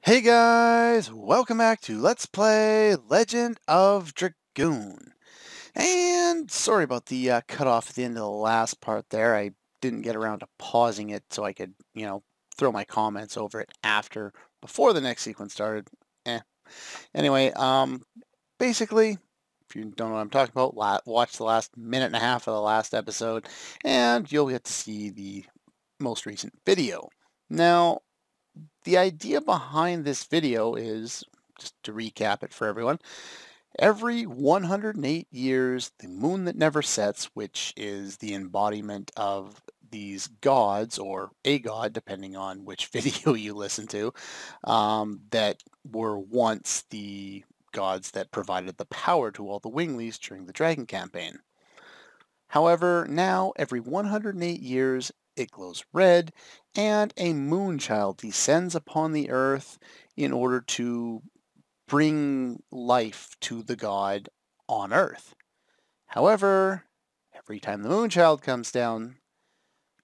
Hey guys, welcome back to Let's Play Legend of Dragoon. And sorry about the cutoff at the end of the last part there. I didn't get around to pausing it so I could, throw my comments over it before the next sequence started. Anyway, basically, if you don't know what I'm talking about, watch the last minute and a half of the last episode, and you'll get to see the most recent video. Now, the idea behind this video is, just to recap it for everyone, every 108 years, the moon that never sets, which is the embodiment of these gods, or a god, depending on which video you listen to, that were once the gods that provided the power to all the Winglies during the Dragon campaign. However, now, every 108 years, it glows red, and a moonchild descends upon the earth in order to bring life to the god on earth. However, every time the moonchild comes down,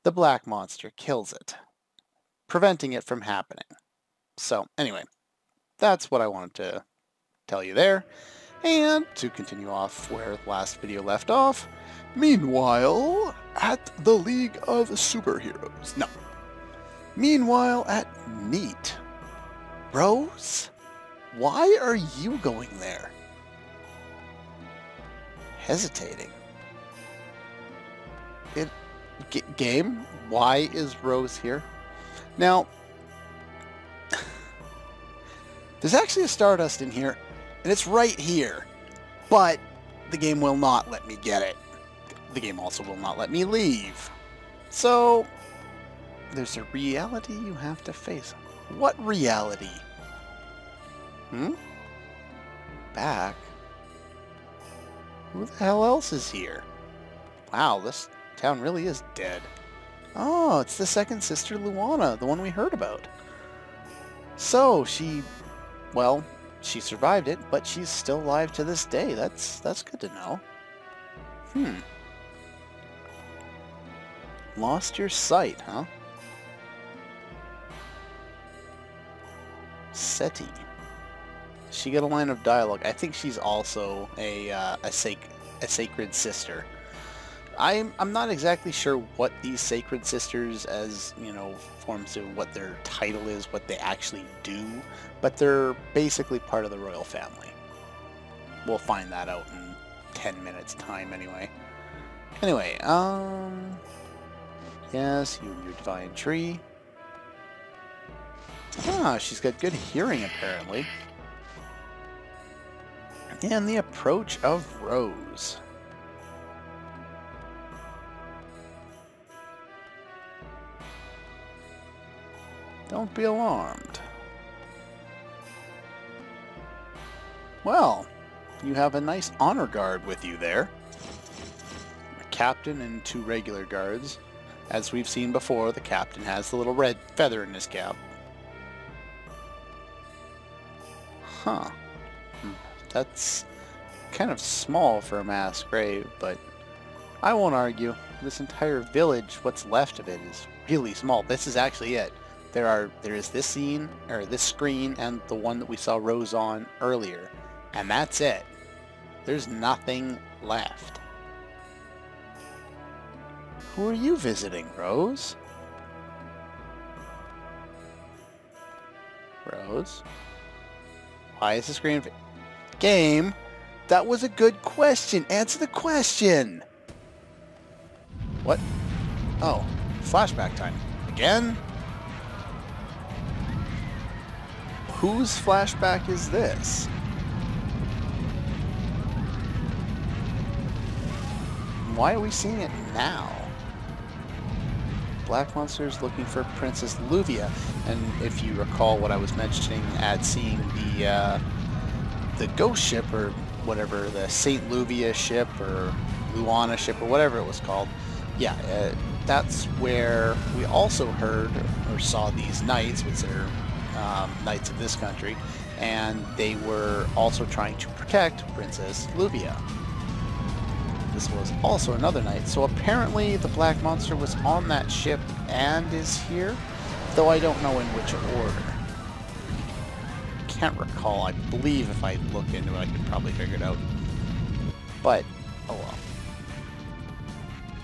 the black monster kills it, preventing it from happening. So, anyway, that's what I wanted to tell you there. And to continue off where the last video left off, meanwhile, at the League of Superheroes. No. Meanwhile, at Neet. Rose? Why are you going there? Hesitating. Game? Why is Rose here? Now, there's actually a Stardust in here, and it's right here. But the game will not let me get it. The game also will not let me leave. So, there's a reality you have to face. What reality? Back? Who the hell else is here? Wow, this town really is dead. Oh, it's the second sister Luana, the one we heard about. So, she survived it, but she's still alive to this day. That's good to know. Lost your sight, huh? Seti. She got a line of dialogue. I think she's also a sacred sister. I'm not exactly sure what these sacred sisters, as forms of what their title is, what they actually do, but they're basically part of the royal family. We'll find that out in 10 minutes time anyway. Anyway, yes, you and your divine tree. Ah, she's got good hearing apparently. And the approach of Rose. Don't be alarmed. Well, you have a nice honor guard with you there. A captain and 2 regular guards. As we've seen before, the captain has the little red feather in his cap. Huh. That's kind of small for a mass grave, but I won't argue. This entire village, what's left of it, is really small. This is actually it. There is this scene, or this screen, and the one that we saw Rose on earlier. And that's it. There's nothing left. Who are you visiting, Rose? Rose? Why is the screen... Game? That was a good question. Answer the question! What? Oh, flashback time. Again? Whose flashback is this? Why are we seeing it now? Black Monster's looking for Princess Luvia, and if you recall what I was mentioning at seeing the ghost ship, or whatever, the Saint Luvia ship, or Luana ship, or whatever it was called, yeah, that's where we also heard or saw these knights, which are knights of this country, and they were also trying to protect Princess Luvia. This was also another knight, so apparently the Black Monster was on that ship and is here, though I don't know in which order. can't recall. I believe if I looked into it, I could probably figure it out. But, oh well.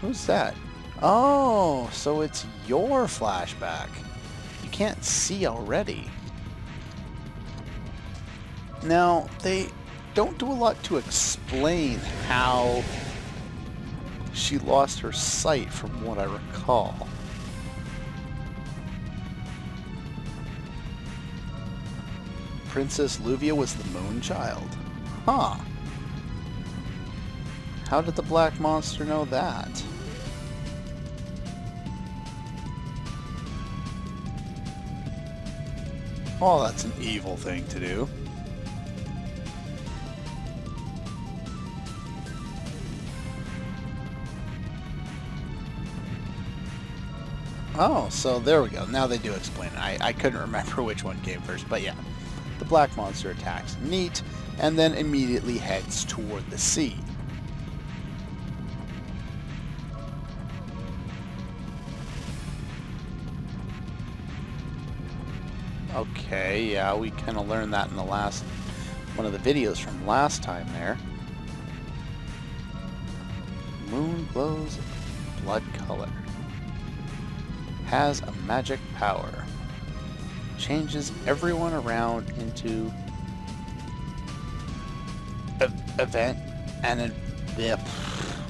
Who's that? Oh, so it's your flashback. You can't see already. Now, they don't do a lot to explain how she lost her sight from what I recall. Princess Luvia was the moon child. Huh. How did the black monster know that? Oh, that's an evil thing to do. Oh, so there we go. Now they do explain it. I couldn't remember which one came first, but yeah. The black monster attacks Neet, and then immediately heads toward the sea. Okay, yeah, we kind of learned that in the last one of the videos from last time there. Moon glows blood color. Has a magic power. Changes everyone around into event and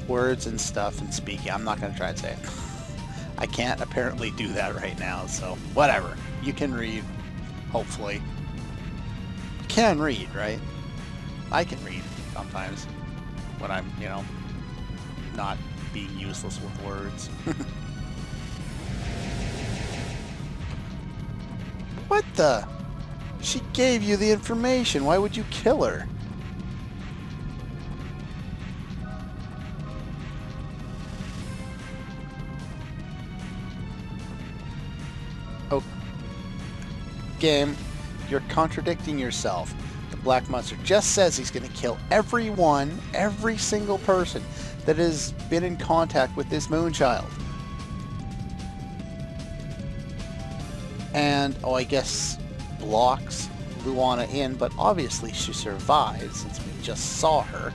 words and stuff and speaking. I'm not going to try and say it. I can't apparently do that right now, so whatever. You can read, hopefully. Can read, right? I can read sometimes when I'm, you know, not being useless with words. What the? She gave you the information. Why would you kill her? Oh. Game, you're contradicting yourself. The Black Monster just says he's going to kill everyone, every single person that has been in contact with this Moonchild. And, oh, I guess blocks Luana in, but obviously she survived since we just saw her.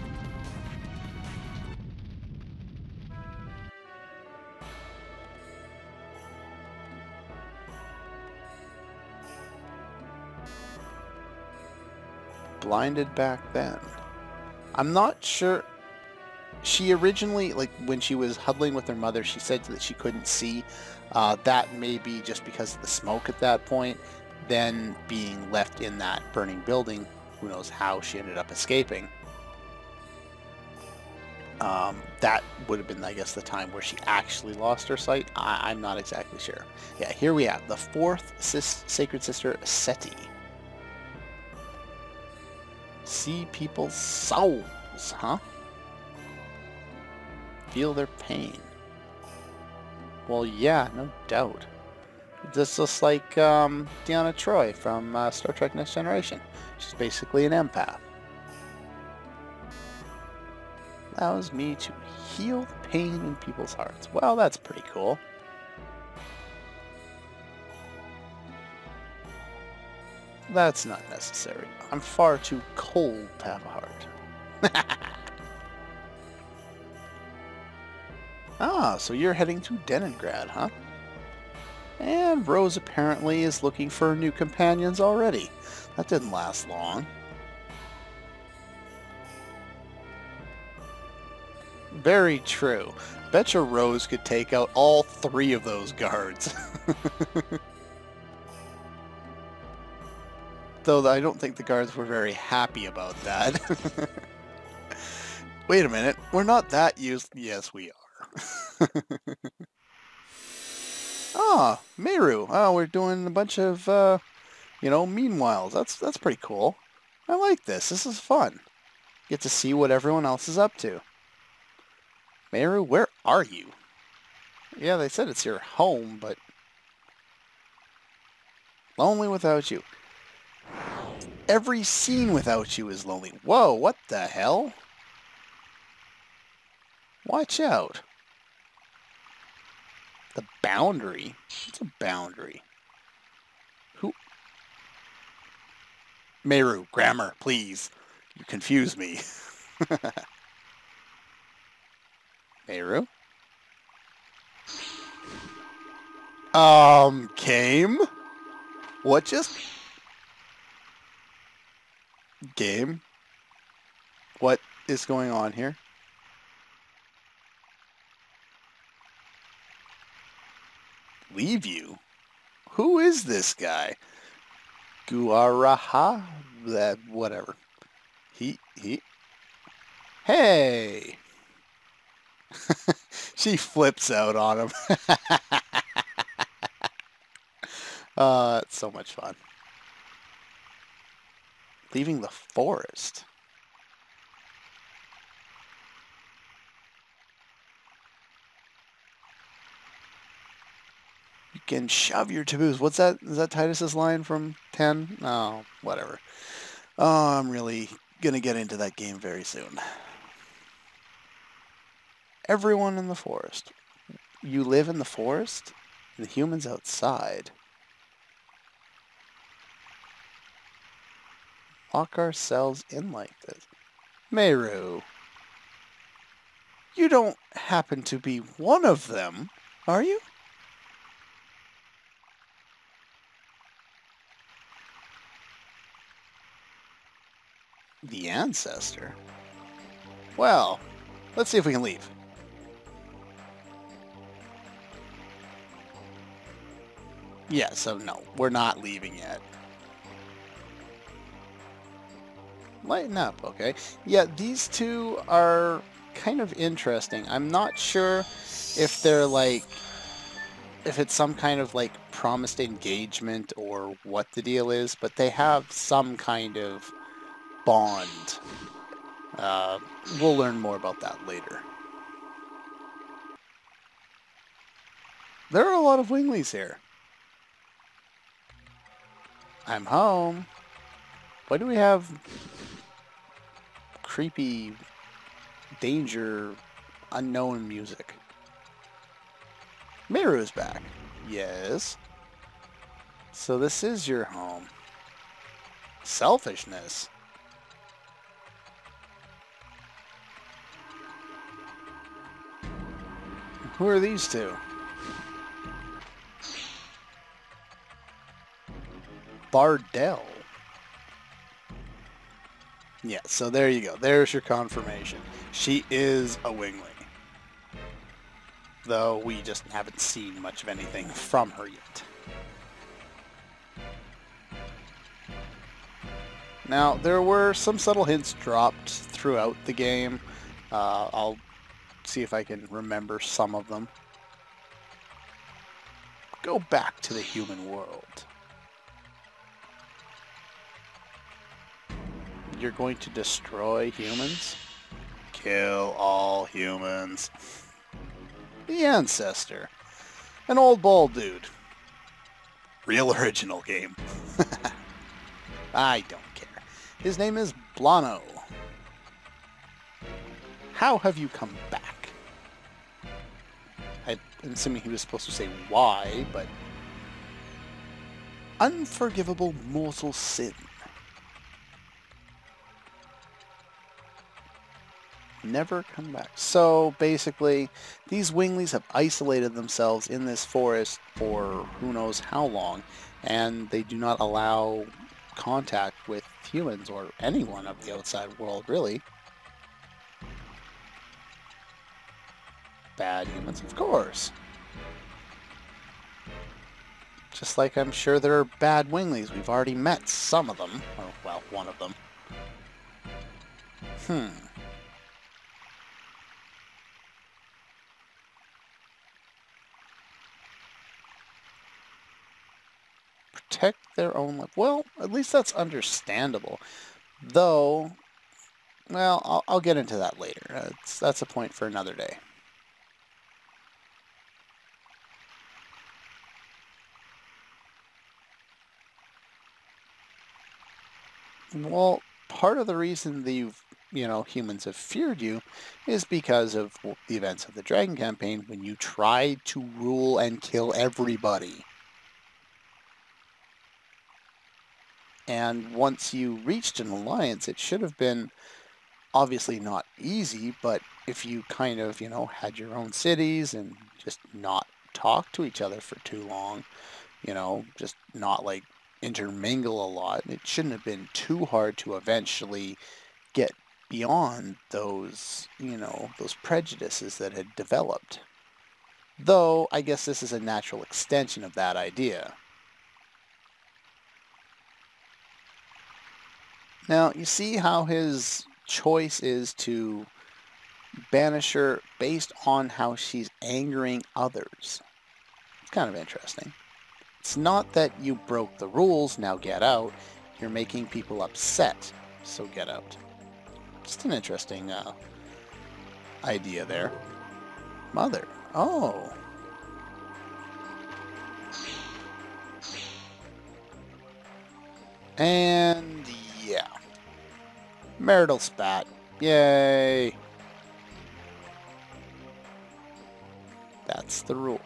Blinded back then. I'm not sure. She originally, like, when she was huddling with her mother, she said that she couldn't see. That may be just because of the smoke at that point. Then being left in that burning building, who knows how she ended up escaping. That would have been, I guess, the time where she actually lost her sight. I'm not exactly sure. Yeah, here we have the fourth sacred sister, Seti. See people's souls, huh? Feel their pain. Well, yeah, no doubt. This is like Deanna Troi from Star Trek Next Generation. She's basically an empath. Allows me to heal the pain in people's hearts. Well, that's pretty cool. That's not necessary. I'm far too cold to have a heart. Ah, so you're heading to Leningrad, huh? And Rose apparently is looking for new companions already. That didn't last long. Very true. Betcha Rose could take out all 3 of those guards. Though I don't think the guards were very happy about that. Wait a minute, we're not that used. Yes, we are. Ah, Meru. Oh, we're doing a bunch of, you know, meanwhiles. That's pretty cool. I like this. This is fun. Get to see what everyone else is up to. Meru, where are you? Yeah, they said it's your home, but lonely without you. Every scene without you is lonely. Whoa, what the hell? Watch out. The boundary? What's a boundary? Who? Meru, grammar, please. You confuse me. Meru? Game? What just? Game? What is going on here? Leave you? Who is this guy? Guaraha? That, whatever. He. Hey! She flips out on him. It's so much fun. Leaving the forest. You can shove your taboos. What's that? Is that Titus's line from 10? Oh, whatever. Oh, I'm really gonna get into that game very soon. Everyone in the forest. You live in the forest? And the humans outside. Lock ourselves in like this. Meru. You don't happen to be one of them, are you? The ancestor? Well, let's see if we can leave. Yeah, so no, we're not leaving yet. Lighten up, okay. Yeah, these two are kind of interesting. I'm not sure if they're like, if it's some kind of like promised engagement or what the deal is, but they have some kind of bond. We'll learn more about that later. There are a lot of winglies here. I'm home. Why do we have creepy, danger, unknown music? Meru is back. Yes. So this is your home. Selfishness. Who are these two? Bardell. Yeah, so there you go. There's your confirmation. She is a wingling. Though we just haven't seen much of anything from her yet. Now, there were some subtle hints dropped throughout the game. I'll see if I can remember some of them. Go back to the human world. You're going to destroy humans? Kill all humans. The ancestor. An old bald dude. Real original game. I don't care. His name is Blano. How have you come back? I'm assuming he was supposed to say why, but... Unforgivable mortal sin. Never come back. So basically, these winglies have isolated themselves in this forest for who knows how long, and they do not allow contact with humans or anyone of the outside world, really. Bad humans, of course. Just like I'm sure there are bad winglies. We've already met some of them. Or, well, one of them. Protect their own life. Well, at least that's understandable. Though, well, I'll get into that later. That's a point for another day. Well, part of the reason the humans have feared you is because of the events of the Dragon campaign when you tried to rule and kill everybody. And once you reached an alliance, it should have been obviously not easy, but if you kind of, had your own cities and just not talk to each other for too long, just not like intermingle a lot, it shouldn't have been too hard to eventually get beyond those, those prejudices that had developed. Though, I guess this is a natural extension of that idea. Now, you see how his choice is to banish her based on how she's angering others. It's kind of interesting. It's not that you broke the rules, now get out. You're making people upset, so get out. Just an interesting idea there. Mother. Oh. And yeah. Marital spat. Yay. That's the rule.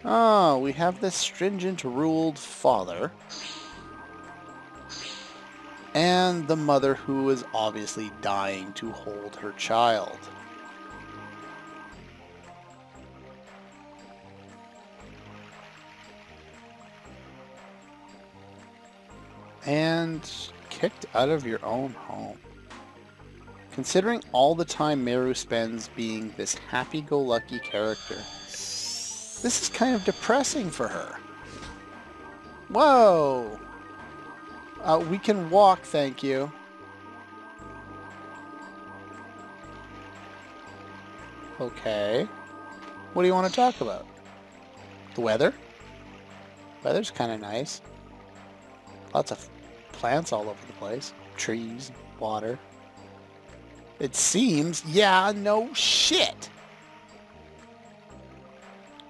Oh, we have this stringent ruled father. And the mother who is obviously dying to hold her child. And kicked out of your own home. Considering all the time Meru spends being this happy-go-lucky character, this is kind of depressing for her. Whoa! We can walk, thank you. Okay. What do you want to talk about? The weather? Weather's kind of nice. Lots of plants all over the place. Trees, water. It seems, yeah, no shit.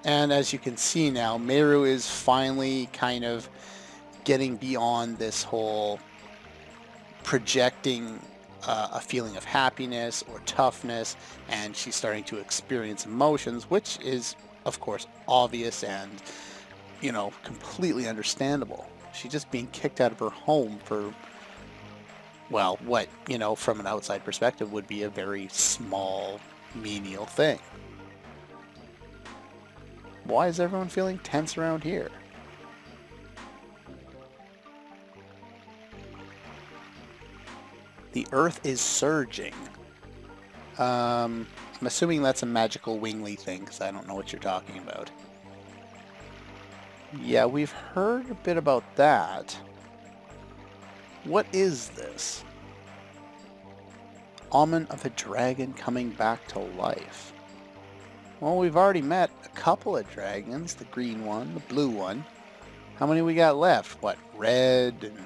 And as you can see now, Meru is finally kind of getting beyond this whole projecting a feeling of happiness or toughness, and she's starting to experience emotions, which is, of course, obvious and, completely understandable. She's just being kicked out of her home for, well, what, from an outside perspective would be a very small, menial thing. Why is everyone feeling tense around here? The earth is surging. I'm assuming that's a magical wingly thing, because I don't know what you're talking about. Yeah, we've heard a bit about that. What is this? Omen of a dragon coming back to life. Well, we've already met a couple of dragons. The green one, the blue one. How many we got left? What, red and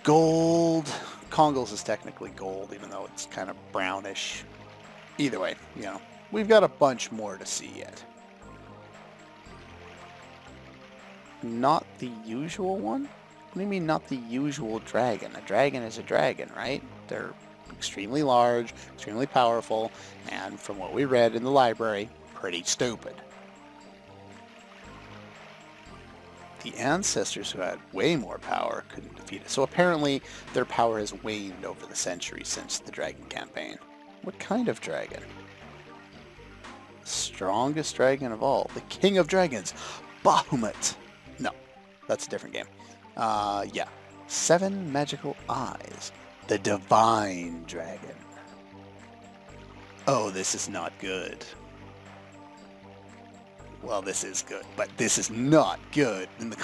gold? Congol's is technically gold, even though it's kind of brownish. Either way, we've got a bunch more to see yet. Not the usual one? What do you mean not the usual dragon? A dragon is a dragon, right? They're extremely large, extremely powerful, and from what we read in the library, pretty stupid. The ancestors who had way more power couldn't defeat it. So apparently their power has waned over the centuries since the dragon campaign. What kind of dragon? Strongest dragon of all. The king of dragons. Bahamut. No, that's a different game. Yeah. 7 magical eyes. The divine dragon. Oh, this is not good. Well, this is good, but this is not good in the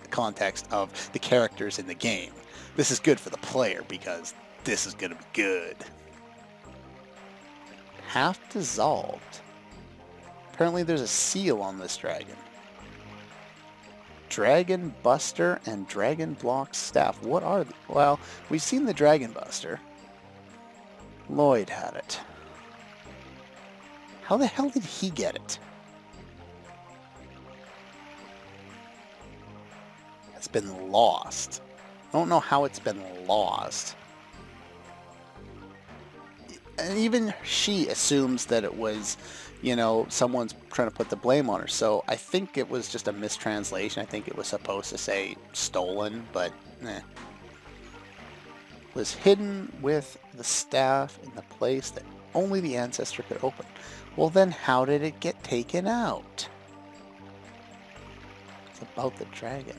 context of the characters in the game. This is good for the player because this is going to be good. Half dissolved. Apparently there's a seal on this dragon. Dragon Buster and Dragon Block Staff. What are they? Well, we've seen the Dragon Buster. Lloyd had it. How the hell did he get it? It's been lost. I don't know how it's been lost. And even she assumes that it was, you know, someone's trying to put the blame on her. So I think it was just a mistranslation. I think it was supposed to say stolen, but was hidden with the staff in the place that only the ancestor could open. Well, then how did it get taken out? It's about the dragon.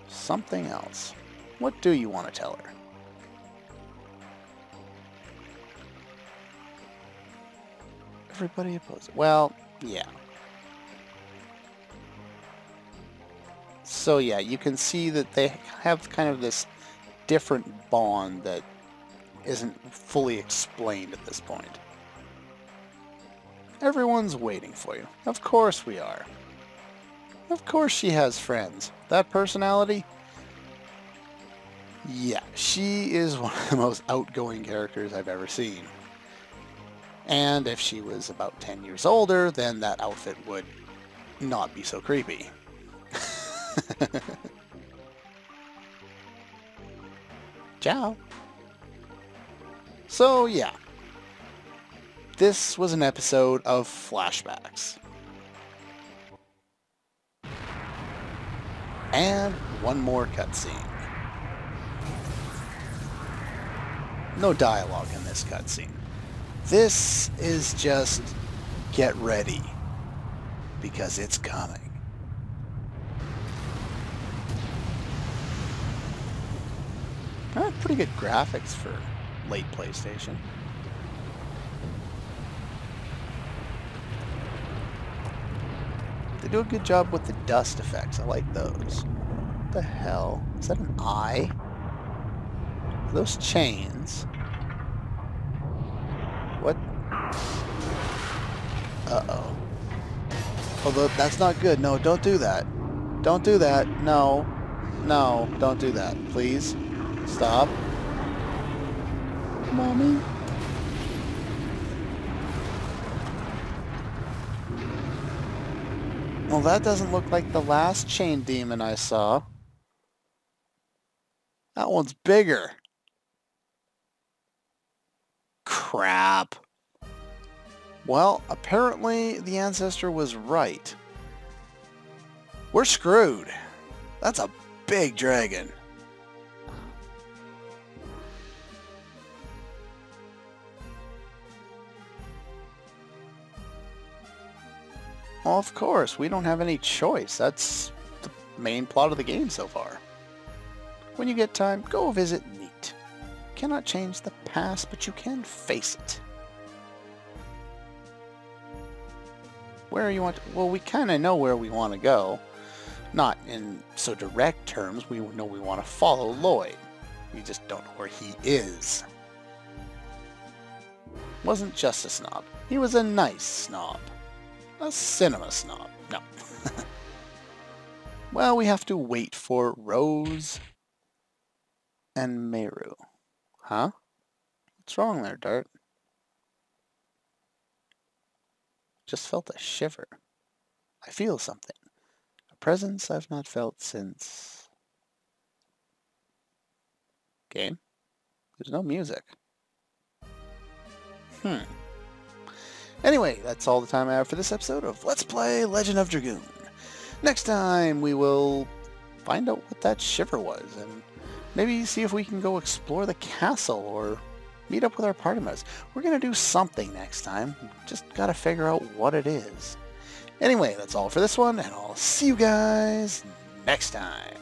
Something else. What do you want to tell her? Everybody opposed it. Well, yeah. So yeah, you can see that they have kind of this different bond that isn't fully explained at this point. Everyone's waiting for you. Of course we are. Of course she has friends. That personality? Yeah, she is one of the most outgoing characters I've ever seen. And if she was about 10 years older, then that outfit would not be so creepy. Ciao. So yeah, this was an episode of Flashbacks. And one more cutscene. No dialogue in this cutscene. This is just get ready, because it's coming. Pretty good graphics for late PlayStation. They do a good job with the dust effects. I like those. What the hell? Is that an eye? Are those chains? What? Uh-oh. Although that's not good. No, don't do that. Don't do that. No. No, don't do that. Please. Stop. Mommy. Well, that doesn't look like the last chain demon I saw. That one's bigger. Crap. Well, apparently the ancestor was right. We're screwed. That's a big dragon. Well, of course, we don't have any choice. That's the main plot of the game so far. When you get time, go visit Neet. You cannot change the past, but you can face it. Where you want to, well, we kind of know where we want to go. Not in so direct terms. We know we want to follow Lloyd. We just don't know where he is. Wasn't just a snob. He was a nice snob. A cinema snob. No. Well, we have to wait for Rose and Meru. Huh? What's wrong there, Dart? Just felt a shiver. I feel something. A presence I've not felt since... Game? There's no music. Anyway, that's all the time I have for this episode of Let's Play Legend of Dragoon. Next time we will find out what that shiver was and maybe see if we can go explore the castle or meet up with our party members. We're going to do something next time. Just got to figure out what it is. Anyway, that's all for this one, and I'll see you guys next time.